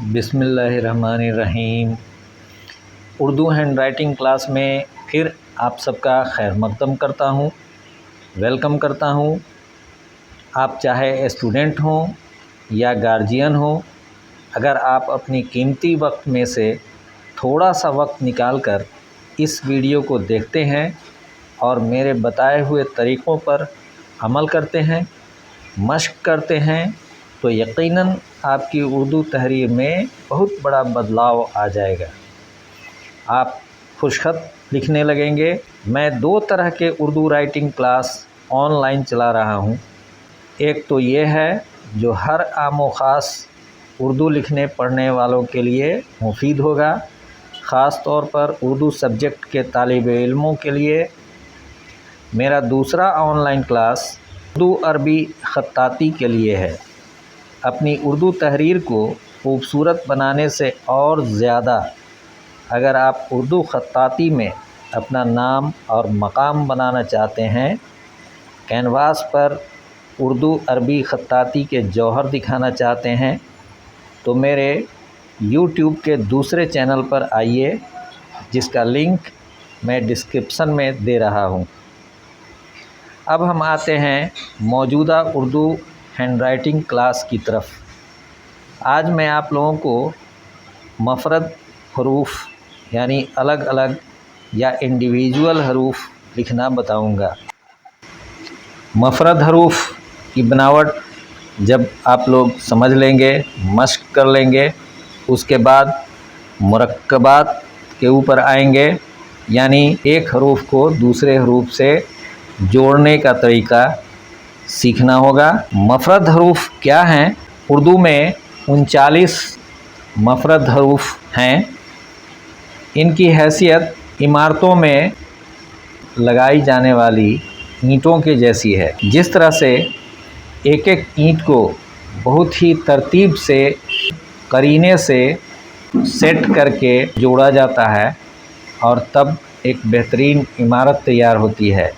बिस्मिल्लाहिर्रहमानिर्रहीम। Urdu hand writing class में फिर आप सबका खैर मकदम करता हूँ, वेलकम करता हूँ। आप चाहे स्टूडेंट हों या गार्जियन हो, अगर आप अपनी कीमती वक्त में से थोड़ा सा वक्त निकाल कर इस वीडियो को देखते हैं और मेरे बताए हुए तरीक़ों पर अमल करते हैं, मश्क करते हैं, तो यकीनन आपकी उर्दू तहरीर में बहुत बड़ा बदलाव आ जाएगा। आप खुशखत लिखने लगेंगे। मैं 2 तरह के उर्दू राइटिंग क्लास ऑनलाइन चला रहा हूँ। एक तो ये है जो हर आम व ख़ास उर्दू लिखने पढ़ने वालों के लिए मुफीद होगा, ख़ास तौर पर उर्दू सब्जेक्ट के तालिबे इल्मों के लिए। मेरा दूसरा ऑनलाइन क्लास उर्दू अरबी ख़त्ताती के लिए है। अपनी उर्दू तहरीर को खूबसूरत बनाने से और ज़्यादा अगर आप उर्दू ख़त्ताती में अपना नाम और मकाम बनाना चाहते हैं, कैनवास पर उर्दू अरबी ख़त्ताती के जौहर दिखाना चाहते हैं, तो मेरे यूट्यूब के दूसरे चैनल पर आइए, जिसका लिंक मैं डिस्क्रिप्शन में दे रहा हूँ। अब हम आते हैं मौजूदा उर्दू हैंड राइटिंग क्लास की तरफ। आज मैं आप लोगों को मफ़रद हरूफ यानी अलग अलग या इंडिविजुअल हरूफ लिखना बताऊंगा। मफ़रद हरूफ की बनावट जब आप लोग समझ लेंगे, मश्क कर लेंगे, उसके बाद मुरक्कबात के ऊपर आएंगे, यानी एक हरूफ को दूसरे हरूफ से जोड़ने का तरीक़ा सीखना होगा। मफ़रद हरूफ क्या हैं? उर्दू में 39 मफ़रद हरूफ हैं। इनकी हैसियत इमारतों में लगाई जाने वाली ईंटों के जैसी है। जिस तरह से एक एक ईंट को बहुत ही तरतीब से करीने से सेट करके जोड़ा जाता है और तब एक बेहतरीन इमारत तैयार होती है,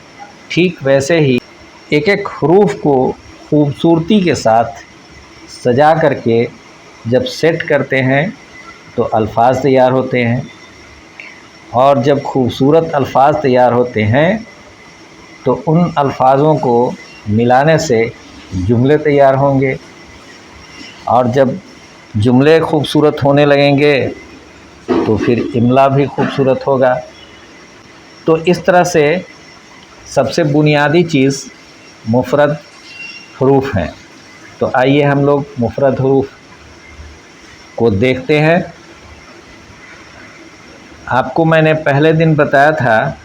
ठीक वैसे ही एक एक हरूफ को खूबसूरती के साथ सजा करके जब सेट करते हैं तो अल्फाज तैयार होते हैं, और जब खूबसूरत अल्फाज तैयार होते हैं तो उन अल्फाजों को मिलाने से जुमले तैयार होंगे, और जब जुमले खूबसूरत होने लगेंगे तो फिर इमला भी खूबसूरत होगा। तो इस तरह से सबसे बुनियादी चीज़ मुफ़रद हरूफ हैं। तो आइए हम लोग मुफ़रद हरूफ को देखते हैं। आपको मैंने पहले दिन बताया था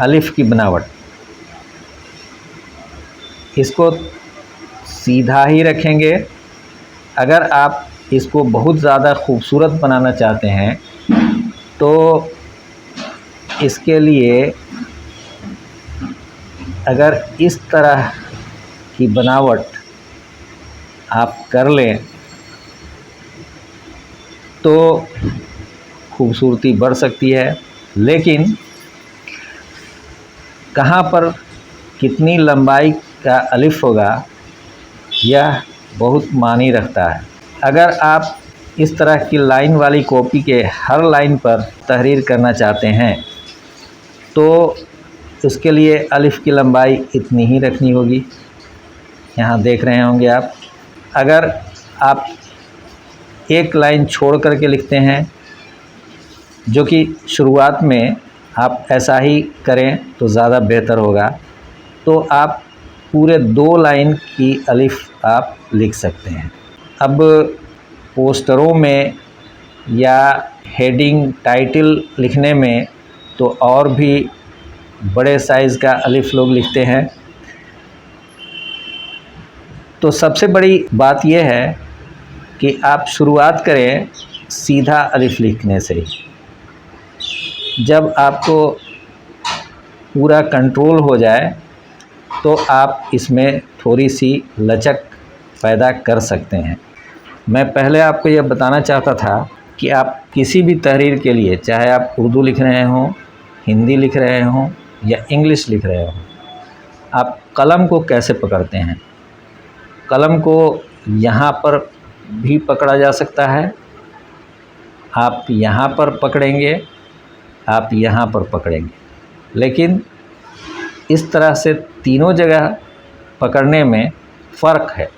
अलिफ़ की बनावट। इसको सीधा ही रखेंगे। अगर आप इसको बहुत ज़्यादा खूबसूरत बनाना चाहते हैं तो इसके लिए अगर इस तरह की बनावट आप कर लें तो खूबसूरती बढ़ सकती है, लेकिन कहाँ पर कितनी लंबाई का अलिफ़ होगा यह बहुत मानी रखता है। अगर आप इस तरह की लाइन वाली कॉपी के हर लाइन पर तहरीर करना चाहते हैं तो उसके लिए अलिफ़ की लंबाई इतनी ही रखनी होगी। यहाँ देख रहे होंगे आप। अगर आप एक लाइन छोड़ करके लिखते हैं, जो कि शुरुआत में आप ऐसा ही करें तो ज़्यादा बेहतर होगा, तो आप पूरे 2 लाइन की अलिफ़ आप लिख सकते हैं। अब पोस्टरों में या हेडिंग टाइटल लिखने में तो और भी बड़े साइज़ का अलिफ़ लोग लिखते हैं। तो सबसे बड़ी बात यह है कि आप शुरुआत करें सीधा अलिफ़ लिखने से। जब आपको पूरा कंट्रोल हो जाए तो आप इसमें थोड़ी सी लचक पैदा कर सकते हैं। मैं पहले आपको यह बताना चाहता था कि आप किसी भी तहरीर के लिए, चाहे आप उर्दू लिख रहे हों, हिंदी लिख रहे हों या इंग्लिश लिख रहे हों, आप कलम को कैसे पकड़ते हैं। कलम को यहाँ पर भी पकड़ा जा सकता है, आप यहाँ पर पकड़ेंगे, आप यहाँ पर पकड़ेंगे, लेकिन इस तरह से तीनों जगह पकड़ने में फ़र्क है।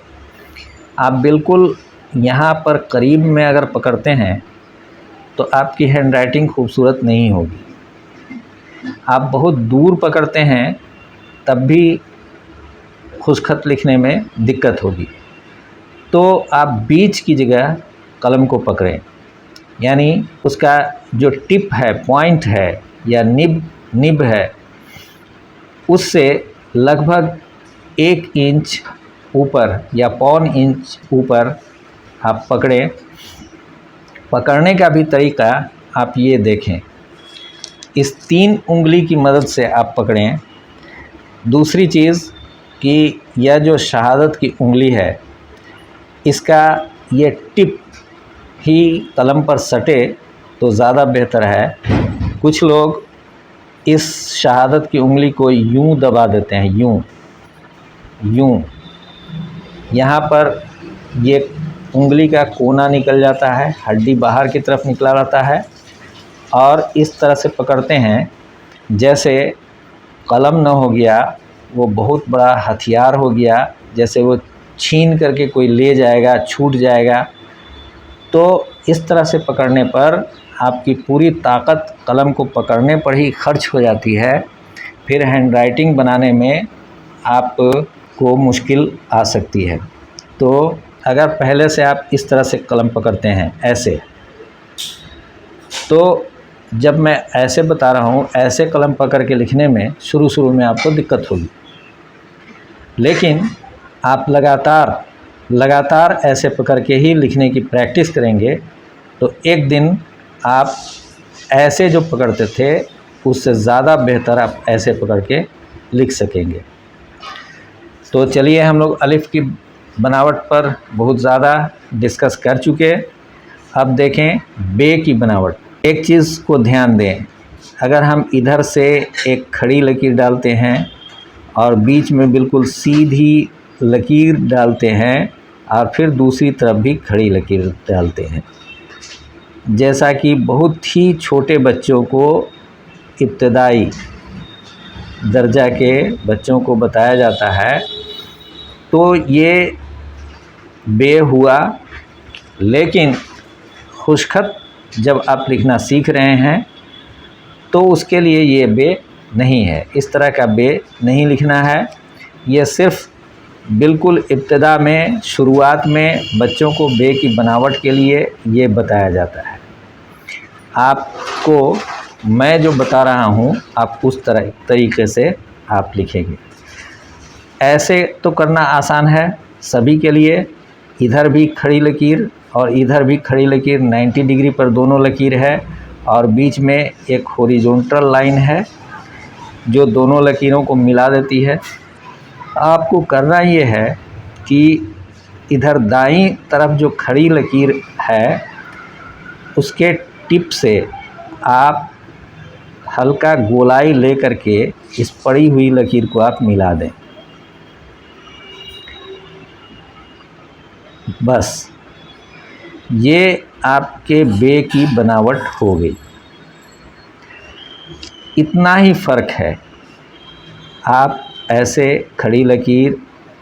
आप बिल्कुल यहाँ पर करीब में अगर पकड़ते हैं तो आपकी हैंडराइटिंग खूबसूरत नहीं होगी। आप बहुत दूर पकड़ते हैं तब भी खुशखत लिखने में दिक्कत होगी। तो आप बीच की जगह कलम को पकड़ें, यानी उसका जो टिप है, पॉइंट है या निब है, उससे लगभग 1 इंच ऊपर या पौन इंच ऊपर आप पकड़ें। पकड़ने का भी तरीका आप ये देखें, इस 3 उंगली की मदद से आप पकड़ें। दूसरी चीज़ कि यह जो शहादत की उंगली है, इसका ये टिप ही कलम पर सटे तो ज़्यादा बेहतर है। कुछ लोग इस शहादत की उंगली को यूं दबा देते हैं, यूं यहाँ पर ये उंगली का कोना निकल जाता है, हड्डी बाहर की तरफ निकला रहता है, और इस तरह से पकड़ते हैं जैसे कलम न हो गया वो बहुत बड़ा हथियार हो गया, जैसे वो छीन करके कोई ले जाएगा, छूट जाएगा। तो इस तरह से पकड़ने पर आपकी पूरी ताकत कलम को पकड़ने पर ही खर्च हो जाती है। फिर हैंडराइटिंग बनाने में आपको मुश्किल आ सकती है। तो अगर पहले से आप इस तरह से कलम पकड़ते हैं ऐसे, तो जब मैं ऐसे बता रहा हूँ, ऐसे कलम पकड़ के लिखने में शुरू में आपको दिक्कत होगी, लेकिन आप लगातार ऐसे पकड़ के ही लिखने की प्रैक्टिस करेंगे तो एक दिन आप ऐसे जो पकड़ते थे उससे ज़्यादा बेहतर आप ऐसे पकड़ के लिख सकेंगे। तो चलिए, हम लोग अलिफ की बनावट पर बहुत ज़्यादा डिस्कस कर चुके। अब देखें बे की बनावट। एक चीज़ को ध्यान दें, अगर हम इधर से एक खड़ी लकीर डालते हैं और बीच में बिल्कुल सीधी लकीर डालते हैं और फिर दूसरी तरफ भी खड़ी लकीर डालते हैं, जैसा कि बहुत ही छोटे बच्चों को, इब्तदाई दर्जा के बच्चों को बताया जाता है, तो ये बे हुआ। लेकिन खुशखत जब आप लिखना सीख रहे हैं तो उसके लिए ये बे नहीं है, इस तरह का बे नहीं लिखना है। ये सिर्फ़ बिल्कुल इब्तिदा में, शुरुआत में बच्चों को बे की बनावट के लिए ये बताया जाता है। आपको मैं जो बता रहा हूँ आप उस तरीके से आप लिखेंगे। ऐसे तो करना आसान है सभी के लिए, इधर भी खड़ी लकीर और इधर भी खड़ी लकीर, 90 डिग्री पर दोनों लकीर है और बीच में एक हॉरिजॉन्टल लाइन है जो दोनों लकीरों को मिला देती है। आपको करना ये है कि इधर दाईं तरफ जो खड़ी लकीर है उसके टिप से आप हल्का गोलाई ले करके इस पड़ी हुई लकीर को आप मिला दें, बस ये आपके बे की बनावट हो गई। इतना ही फ़र्क है। आप ऐसे खड़ी लकीर,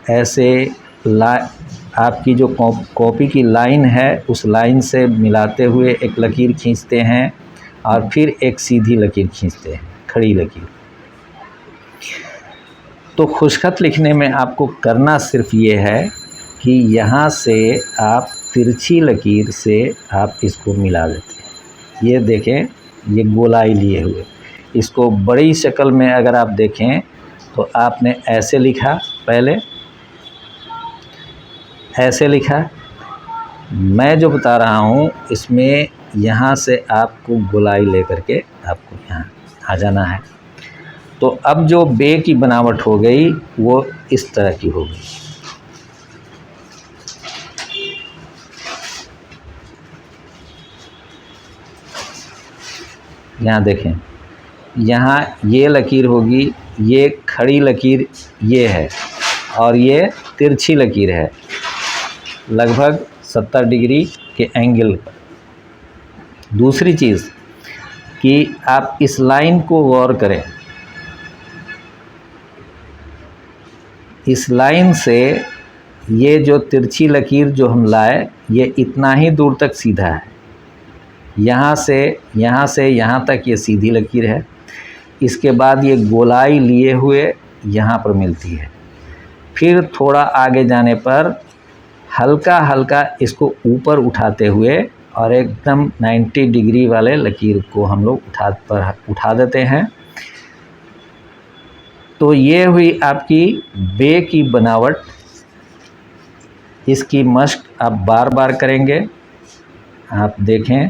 ऐसे आपकी जो कॉपी की लाइन है उस लाइन से मिलाते हुए एक लकीर खींचते हैं और फिर एक सीधी लकीर खींचते हैं, खड़ी लकीर। तो खुशखत लिखने में आपको करना सिर्फ ये है कि यहाँ से आप तिरछी लकीर से आप इसको मिला देते हैं। ये देखें, ये गोलाई लिए हुए। इसको बड़ी शक्ल में अगर आप देखें तो आपने ऐसे लिखा, पहले ऐसे लिखा। मैं जो बता रहा हूँ इसमें यहाँ से आपको गोलाई लेकर के आपको यहाँ आ जाना है। तो अब जो बे की बनावट हो गई वो इस तरह की हो गई। यहाँ देखें, यहाँ ये लकीर होगी, ये खड़ी लकीर ये है और ये तिरछी लकीर है। लगभग 70 डिग्री के एंगल पर। दूसरी चीज़ कि आप इस लाइन को गौर करें, इस लाइन से ये जो तिरछी लकीर जो हम लाए ये इतना ही दूर तक सीधा है, यहाँ से यहाँ तक ये सीधी लकीर है। इसके बाद ये गोलाई लिए हुए यहाँ पर मिलती है। फिर थोड़ा आगे जाने पर हल्का हल्का इसको ऊपर उठाते हुए और एकदम 90 डिग्री वाले लकीर को हम लोग उठा देते हैं। तो ये हुई आपकी बे की बनावट। इसकी मश्क आप बार बार करेंगे। आप देखें,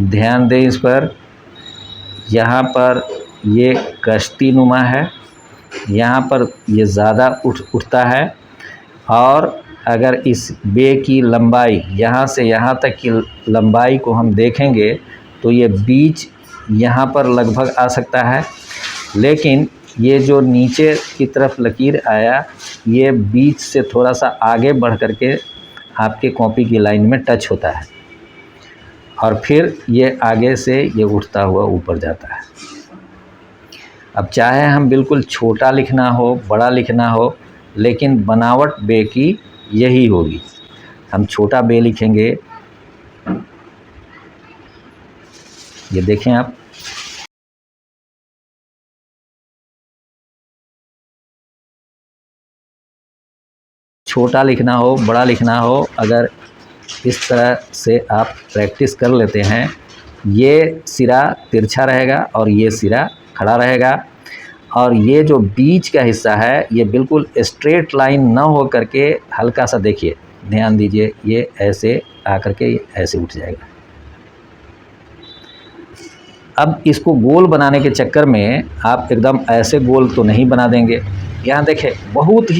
ध्यान दें इस पर। यहाँ पर ये कश्ती नुमा है, यहाँ पर ये ज़्यादा उठता है। और अगर इस बे की लंबाई यहाँ से यहाँ तक की लंबाई को हम देखेंगे तो ये बीच यहाँ पर लगभग आ सकता है, लेकिन ये जो नीचे की तरफ लकीर आया ये बीच से थोड़ा सा आगे बढ़ करके आपके कॉपी की लाइन में टच होता है और फिर ये आगे से ये उठता हुआ ऊपर जाता है। अब चाहे हम बिल्कुल छोटा लिखना हो, बड़ा लिखना हो, लेकिन बनावट बे की यही होगी। हम छोटा बे लिखेंगे, ये देखें आप, छोटा लिखना हो, बड़ा लिखना हो, अगर इस तरह से आप प्रैक्टिस कर लेते हैं, ये सिरा तिरछा रहेगा और ये सिरा खड़ा रहेगा। और ये जो बीच का हिस्सा है ये बिल्कुल स्ट्रेट लाइन ना हो करके हल्का सा, देखिए ध्यान दीजिए, ये ऐसे आकर के ऐसे उठ जाएगा। अब इसको गोल बनाने के चक्कर में आप एकदम ऐसे गोल तो नहीं बना देंगे। यहाँ देखें, बहुत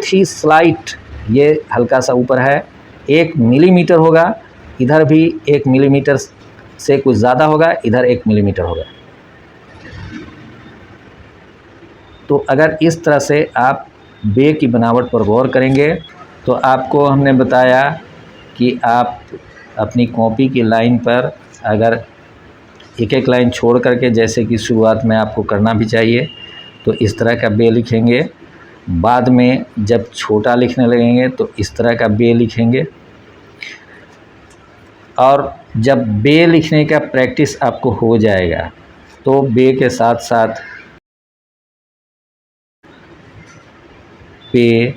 ही स्लाइट ये हल्का सा ऊपर है, 1 मिलीमीटर होगा, इधर भी 1 मिलीमीटर से कुछ ज़्यादा होगा, इधर 1 मिलीमीटर होगा। तो अगर इस तरह से आप बे की बनावट पर गौर करेंगे तो आपको हमने बताया कि आप अपनी कॉपी की लाइन पर अगर एक एक लाइन छोड़ करके, जैसे कि शुरुआत में आपको करना भी चाहिए, तो इस तरह का बे लिखेंगे। बाद में जब छोटा लिखने लगेंगे तो इस तरह का बे लिखेंगे। और जब बे लिखने का प्रैक्टिस आपको हो जाएगा तो बे के साथ साथ पे,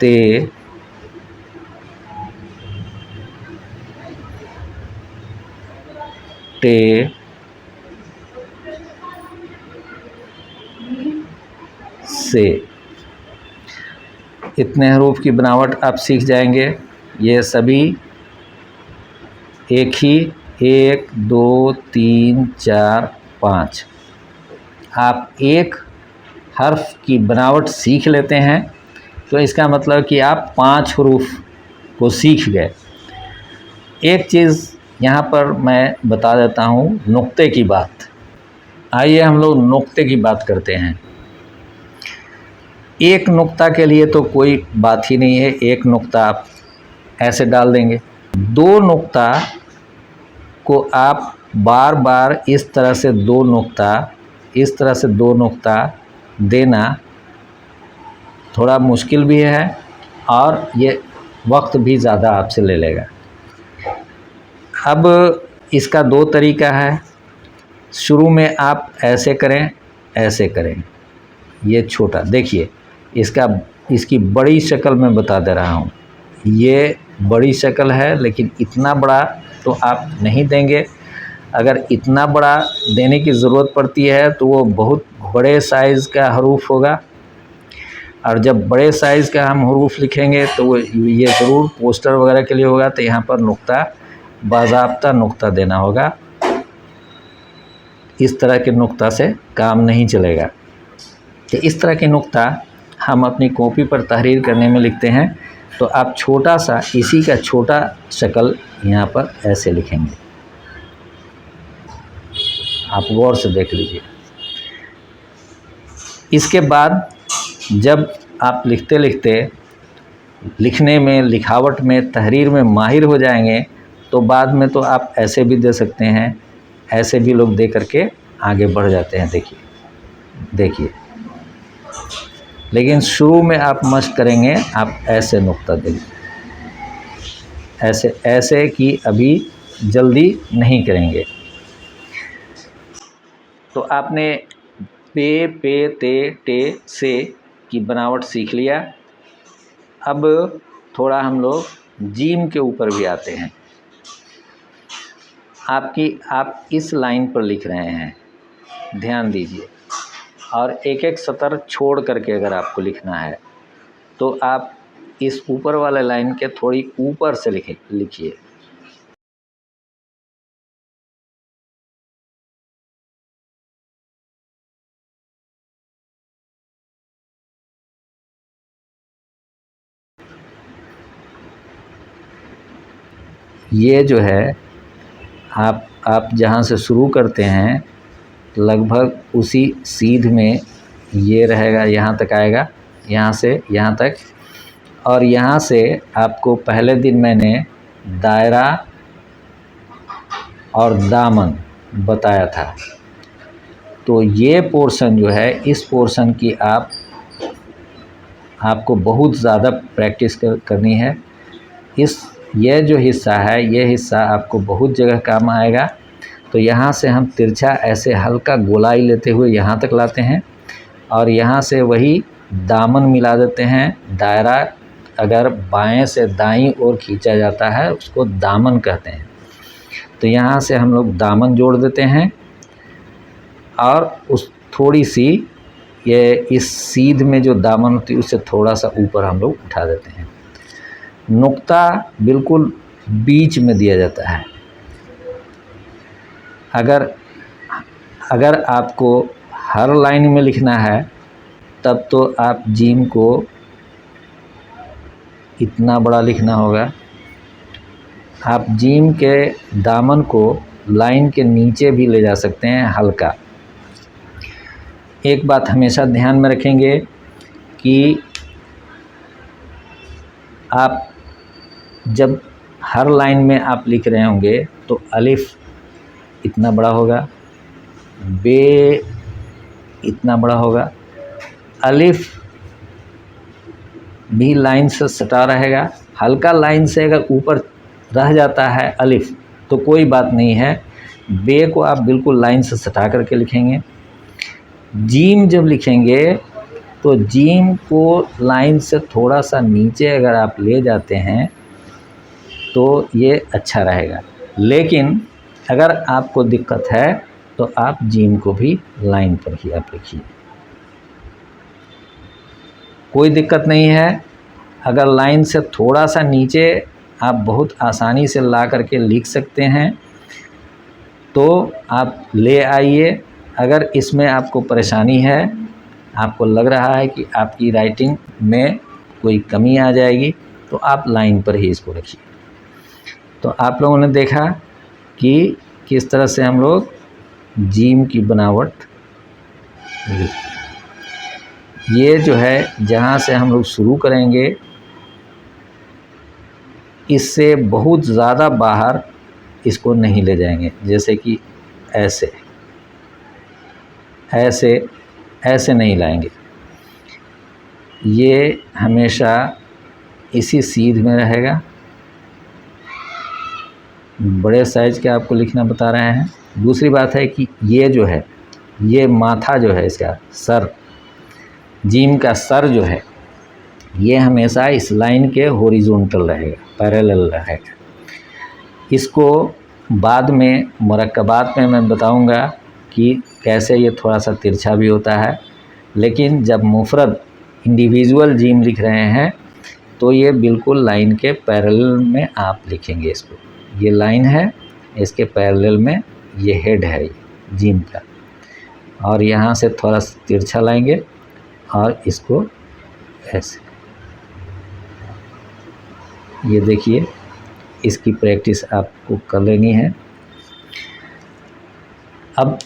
ते, टे, से, इतने हरूफ की बनावट आप सीख जाएंगे। ये सभी एक ही 1 2 3 4 5 आप एक हर्फ की बनावट सीख लेते हैं तो इसका मतलब कि आप 5 हरूफ को सीख गए। एक चीज़ यहाँ पर मैं बता देता हूँ, नुक्ते की बात। आइए हम लोग नुक्ते की बात करते हैं। एक नुक्ता के लिए तो कोई बात ही नहीं है, एक नुक्ता आप ऐसे डाल देंगे। 2 नुक्ता को आप बार बार इस तरह से 2 नुक्ता, इस तरह से 2 नुक्ता देना थोड़ा मुश्किल भी है और ये वक्त भी ज़्यादा आपसे ले लेगा। अब इसका 2 तरीका है। शुरू में आप ऐसे करें, ऐसे करें, ये छोटा देखिए, इसकी बड़ी शक्ल मैं बता दे रहा हूँ। ये बड़ी शक्ल है, लेकिन इतना बड़ा तो आप नहीं देंगे। अगर इतना बड़ा देने की ज़रूरत पड़ती है तो वो बहुत बड़े साइज़ का हरूफ होगा और जब बड़े साइज़ का हम हरूफ लिखेंगे तो ये ज़रूर पोस्टर वगैरह के लिए होगा, तो यहाँ पर नुक्ता, बाज़ाब्ता नुक्ता देना होगा। इस तरह के नुक्ता से काम नहीं चलेगा। तो इस तरह के नुक्ता हम अपनी कॉपी पर तहरीर करने में लिखते हैं, तो आप छोटा सा इसी का छोटा शक्ल यहाँ पर ऐसे लिखेंगे। आप गौर से देख लीजिए। इसके बाद जब आप लिखते लिखते लिखने में, लिखावट में, तहरीर में माहिर हो जाएंगे, तो बाद में तो आप ऐसे भी दे सकते हैं, ऐसे भी लोग दे करके आगे बढ़ जाते हैं। देखिए, लेकिन शुरू में आप मशक करेंगे, आप ऐसे नुक्ता देंगे, ऐसे कि अभी जल्दी नहीं करेंगे। तो आपने पे, ते, टे, से की बनावट सीख लिया। अब थोड़ा हम लोग जीम के ऊपर भी आते हैं। आप इस लाइन पर लिख रहे हैं, ध्यान दीजिए, और एक एक सतर छोड़ करके अगर आपको लिखना है तो आप इस ऊपर वाले लाइन के थोड़ी ऊपर से लिखिए। ये जो है आप जहाँ से शुरू करते हैं लगभग उसी सीध में ये रहेगा, यहाँ तक आएगा, यहाँ से यहाँ तक। और यहाँ से आपको पहले दिन मैंने दायरा और दामन बताया था, तो ये पोर्शन जो है, इस पोर्शन की आपको बहुत ज़्यादा प्रैक्टिस करनी है। ये जो हिस्सा है, ये हिस्सा आपको बहुत जगह काम आएगा। तो यहाँ से हम तिरछा ऐसे हल्का गोलाई लेते हुए यहाँ तक लाते हैं, और यहाँ से वही दामन मिला देते हैं। दायरा अगर बाएं से दाईं ओर खींचा जाता है उसको दामन कहते हैं। तो यहाँ से हम लोग दामन जोड़ देते हैं, और उस थोड़ी सी ये इस सीध में जो दामन होती है उससे थोड़ा सा ऊपर हम लोग उठा देते हैं। नुक्ता बिल्कुल बीच में दिया जाता है। अगर आपको हर लाइन में लिखना है तब तो आप जीम को इतना बड़ा लिखना होगा। आप जीम के दामन को लाइन के नीचे भी ले जा सकते हैं हल्का। एक बात हमेशा ध्यान में रखेंगे कि आप जब हर लाइन में आप लिख रहे होंगे तो अलिफ इतना बड़ा होगा, बे इतना बड़ा होगा, अलिफ भी लाइन से सटा रहेगा। हल्का लाइन से अगर ऊपर रह जाता है अलिफ तो कोई बात नहीं है, बे को आप बिल्कुल लाइन से सटा करके लिखेंगे। जीम जब लिखेंगे तो जीम को लाइन से थोड़ा सा नीचे अगर आप ले जाते हैं तो ये अच्छा रहेगा। लेकिन अगर आपको दिक्कत है तो आप जीम को भी लाइन पर ही आप लिखिए, कोई दिक्कत नहीं है। अगर लाइन से थोड़ा सा नीचे आप बहुत आसानी से ला करके लिख सकते हैं तो आप ले आइए। अगर इसमें आपको परेशानी है, आपको लग रहा है कि आपकी राइटिंग में कोई कमी आ जाएगी, तो आप लाइन पर ही इसको रखिए। तो आप लोगों ने देखा कि किस तरह से हम लोग जीम की बनावट लिखते हैं। ये जो है जहाँ से हम लोग शुरू करेंगे इससे बहुत ज़्यादा बाहर इसको नहीं ले जाएंगे, जैसे कि ऐसे ऐसे ऐसे नहीं लाएंगे। ये हमेशा इसी सीध में रहेगा। बड़े साइज़ के आपको लिखना बता रहे हैं। दूसरी बात है कि ये जो है, ये माथा जो है, इसका सर, जीम का सर जो है, ये हमेशा इस लाइन के हॉरिजॉन्टल रहेगा, पैरेलल रहेगा। इसको बाद में मुरक्कबात में मैं बताऊंगा कि कैसे ये थोड़ा सा तिरछा भी होता है। लेकिन जब मुफरद इंडिविजुअल जीम लिख रहे हैं तो ये बिल्कुल लाइन के पैरेलल में आप लिखेंगे इसको। ये लाइन है, इसके पैरेलल में ये हेड है जीम का, और यहाँ से थोड़ा तिरछा लाएंगे और इसको ऐसे। ये देखिए, इसकी प्रैक्टिस आपको कर लेनी है। अब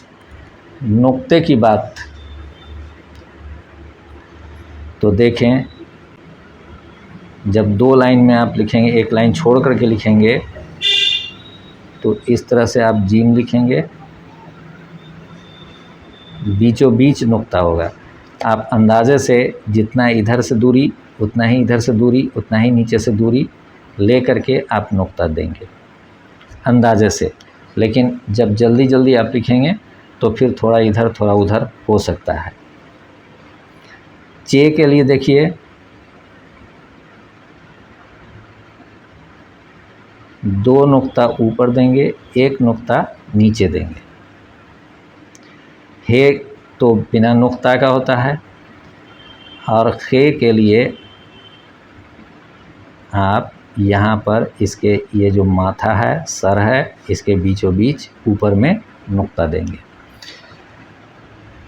नुक्ते की बात तो देखें, जब दो लाइन में आप लिखेंगे, एक लाइन छोड़ करके लिखेंगे तो इस तरह से आप जीम लिखेंगे, बीचों बीच नुक्ता होगा। आप अंदाजे से जितना इधर से दूरी उतना ही इधर से दूरी, उतना ही नीचे से दूरी ले करके आप नुक्ता देंगे अंदाजे से। लेकिन जब जल्दी जल्दी आप लिखेंगे तो फिर थोड़ा इधर थोड़ा उधर हो सकता है। चे के लिए देखिए, दो नुक्ता ऊपर देंगे, एक नुक्ता नीचे देंगे। हे तो बिना नुक्ता का होता है, और खे के लिए आप यहाँ पर इसके ये जो माथा है, सर है, इसके बीचों बीच ऊपर में नुक्ता देंगे।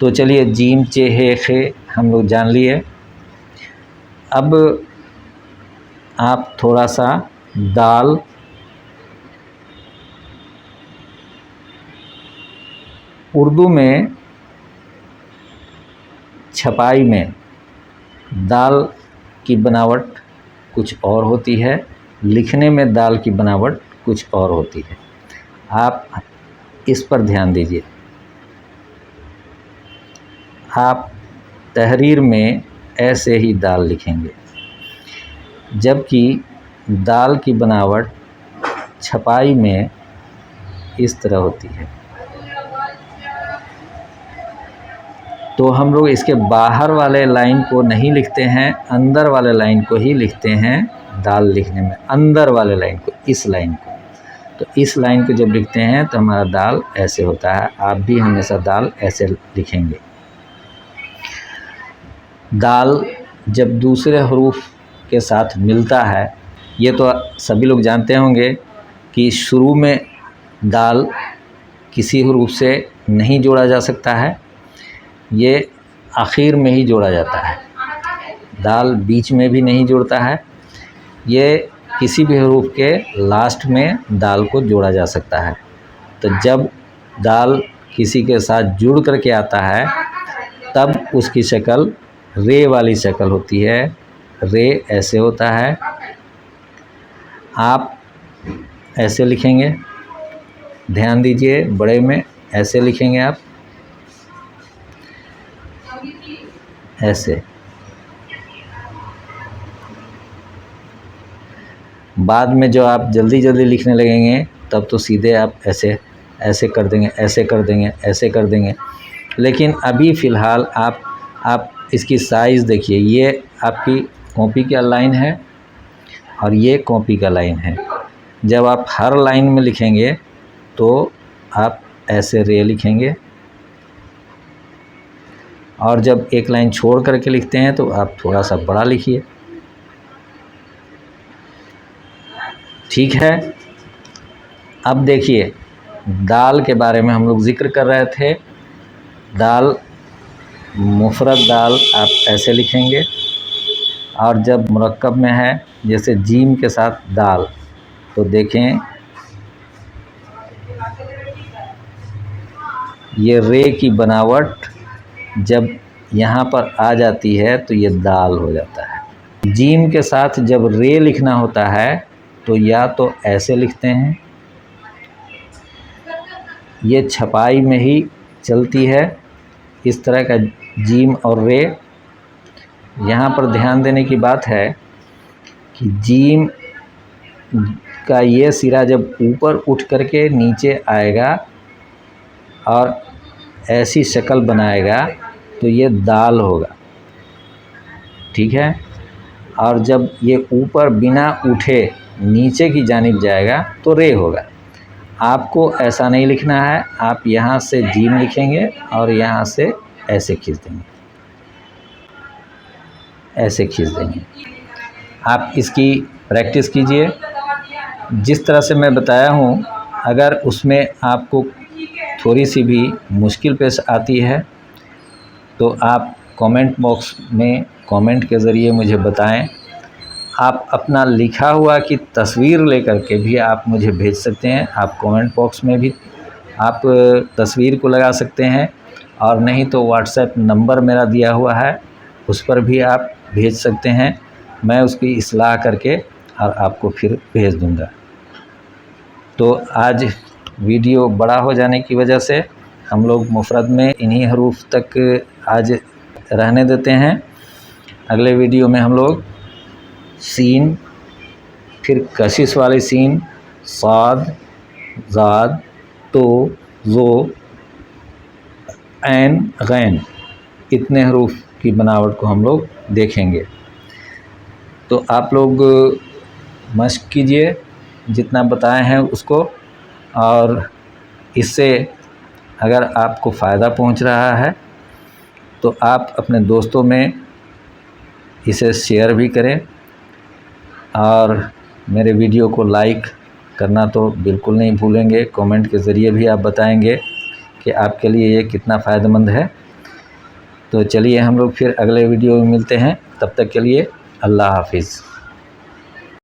तो चलिए, जीम चे हे खे हम लोग जान लिए। अब आप थोड़ा सा दाल, उर्दू में छपाई में दाल की बनावट कुछ और होती है, लिखने में दाल की बनावट कुछ और होती है। आप इस पर ध्यान दीजिए। आप तहरीर में ऐसे ही दाल लिखेंगे, जबकि दाल की बनावट छपाई में इस तरह होती है। तो हम लोग इसके बाहर वाले लाइन को नहीं लिखते हैं, अंदर वाले लाइन को ही लिखते हैं दाल लिखने में, अंदर वाले लाइन को, इस लाइन को। तो इस लाइन को जब लिखते हैं तो हमारा दाल ऐसे होता है। आप भी हमेशा दाल ऐसे लिखेंगे। दाल जब दूसरे हरूफ के साथ मिलता है, ये तो सभी लोग जानते होंगे कि शुरू में दाल किसी हरूफ से नहीं जोड़ा जा सकता है, ये आखिर में ही जोड़ा जाता है। दाल बीच में भी नहीं जोड़ता है, ये किसी भी हरूफ के लास्ट में दाल को जोड़ा जा सकता है। तो जब दाल किसी के साथ जुड़ करके आता है तब उसकी शक्ल रे वाली शक्ल होती है। रे ऐसे होता है। आप ऐसे लिखेंगे, ध्यान दीजिए, बड़े में ऐसे लिखेंगे आप, ऐसे। बाद में जो आप जल्दी जल्दी लिखने लगेंगे तब तो सीधे आप ऐसे ऐसे कर देंगे, ऐसे कर देंगे, ऐसे कर देंगे। लेकिन अभी फ़िलहाल आप इसकी साइज़ देखिए। ये आपकी कॉपी का लाइन है और ये कॉपी का लाइन है। जब आप हर लाइन में लिखेंगे तो आप ऐसे रे लिखेंगे, और जब एक लाइन छोड़ करके लिखते हैं तो आप थोड़ा सा बड़ा लिखिए। ठीक है। अब देखिए, दाल के बारे में हम लोग ज़िक्र कर रहे थे। दाल, मुफरद दाल आप ऐसे लिखेंगे, और जब मुरक्कब में है जैसे जीम के साथ दाल, तो देखें ये रे की बनावट जब यहाँ पर आ जाती है तो ये दाल हो जाता है। जीम के साथ जब रे लिखना होता है तो या तो ऐसे लिखते हैं, ये छपाई में ही चलती है इस तरह का जीम और रे। यहाँ पर ध्यान देने की बात है कि जीम का ये सिरा जब ऊपर उठ करके नीचे आएगा और ऐसी शक्ल बनाएगा तो ये दाल होगा। ठीक है। और जब ये ऊपर बिना उठे नीचे की जानिब जाएगा तो रे होगा। आपको ऐसा नहीं लिखना है। आप यहाँ से जीम लिखेंगे और यहाँ से ऐसे खींच देंगे। ऐसे खींच देंगे। आप इसकी प्रैक्टिस कीजिए। जिस तरह से मैं बताया हूँ, अगर उसमें आपको थोड़ी सी भी मुश्किल पेश आती है तो आप कमेंट बॉक्स में कमेंट के ज़रिए मुझे बताएं। आप अपना लिखा हुआ की तस्वीर लेकर के भी आप मुझे भेज सकते हैं। आप कमेंट बॉक्स में भी आप तस्वीर को लगा सकते हैं, और नहीं तो व्हाट्सएप नंबर मेरा दिया हुआ है, उस पर भी आप भेज सकते हैं। मैं उसकी इस्लाह करके और आपको फिर भेज दूंगा। तो आज वीडियो बड़ा हो जाने की वजह से हम लोग मुफरद में इन्हीं हरूफ तक आज रहने देते हैं। अगले वीडियो में हम लोग सीन, फिर कशिश वाली सीन, साद, ज़ाद, तो, ज़ो, ऐन, गैन, इतने हरूफ की बनावट को हम लोग देखेंगे। तो आप लोग मश्क कीजिए जितना बताए हैं उसको, और इससे अगर आपको फ़ायदा पहुंच रहा है तो आप अपने दोस्तों में इसे शेयर भी करें, और मेरे वीडियो को लाइक करना तो बिल्कुल नहीं भूलेंगे। कमेंट के ज़रिए भी आप बताएंगे कि आपके लिए ये कितना फ़ायदेमंद है। तो चलिए हम लोग फिर अगले वीडियो में मिलते हैं। तब तक के लिए अल्लाह हाफिज़।